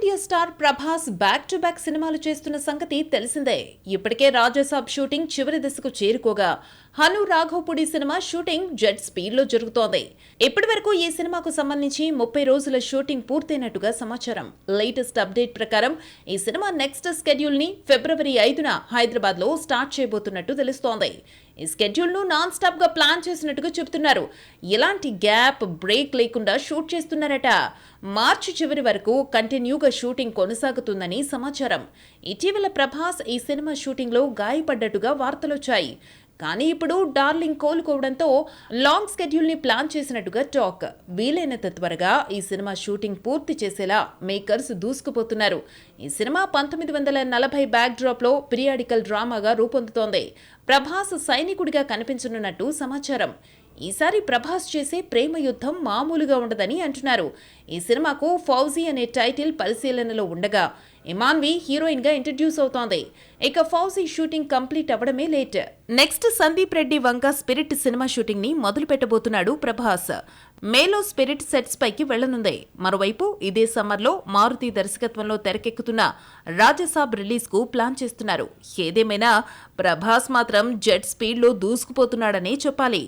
India star Prabhas back to back సినిమాలు చేస్తున్న సంగతి తెలిసిందే. ఇప్పటికే రాజాసాబ్ షూటింగ్ చివరి దశకు చేరుకోగా Hanu Raghavapudi cinema shooting jet speed లో జరుగుతోంది. ఇప్పటి వరకు ఈ సినిమాకు సంబంధించి 30 రోజుల షూటింగ్ పూర్తయినట్టుగా సమాచారం. లేటెస్ట్ అప్డేట్ ప్రకారం ఈ సినిమా నెక్స్ట్ స్కెడ్యూల్ ని ఫిబ్రవరి 5న హైదరాబాద్ లో స్టార్ట్ చేయబోతున్నట్టు తెలుస్తోంది. ఈ స్కెడ్యూల్ ను నాన్ స్టాప్ గా ప్లాన్ చేసినట్టుగా చెబుతున్నారు. ఎలాంటి గ్యాప్ బ్రేక్ లేకుండా షూట్ చేస్తున్నారట. మార్చి చివరి వరకు కంటిన్యూగా షూటింగ్ కొనసాగుతుందని సమాచారం. ఇటీవల ప్రభాస్ ఈ సినిమా షూటింగ్ లో గాయపడ్డట్టుగా వార్తలొచ్చాయి. కానీ ఇప్పుడు డార్లింగ్ కోలుకోవడంతో లాంగ్ స్కెడ్యూల్ ని ప్లాన్ చేసినట్టుగా టాక్. వీలైనంత త్వరగా ఈ సినిమా షూటింగ్ పూర్తి చేసేలా మేకర్స్ దూసుకుపోతున్నారు. ఈ సినిమా 1940 బ్యాక్ డ్రాప్ లో పీరియాడికల్ డ్రామాగా రూపొందుతోంది. ప్రభాస్ సైనికుడిగా కనిపించనున్నట్టు సమాచారం. ఈసారి ప్రభాస్ చేసే ప్రేమ యుద్ధం మామూలుగా ఉండదని అంటున్నారు. ఈ సినిమాకు ఫౌజీ అనే టైటిల్ పరిశీలనలో ఉండగా ఇమాన్వి హీరోయిన్ గా ఇంట్రడ్యూస్ అవుతోంది. ఇక ఫౌజీ షూటింగ్ కంప్లీట్ అవ్వడమే లేట్. నెక్స్ట్ సందీప్ రెడ్డి వంక స్పిరిట్ సినిమా షూటింగ్ ని మొదలు పెట్టబోతున్నాడు ప్రభాస్. మేలో స్పిరిట్ సెట్స్ పైకి వెళ్లనుంది. మరోవైపు ఇదే సమ్మర్ లో మారుతి దర్శకత్వంలో తెరకెక్కుతున్న రాజాసాబ్ రిలీజ్ కు ప్లాన్ చేస్తున్నారు. ఏదేమైనా ప్రభాస్ మాత్రం జెట్ స్పీడ్ లో దూసుకుపోతున్నాడనే చెప్పాలి.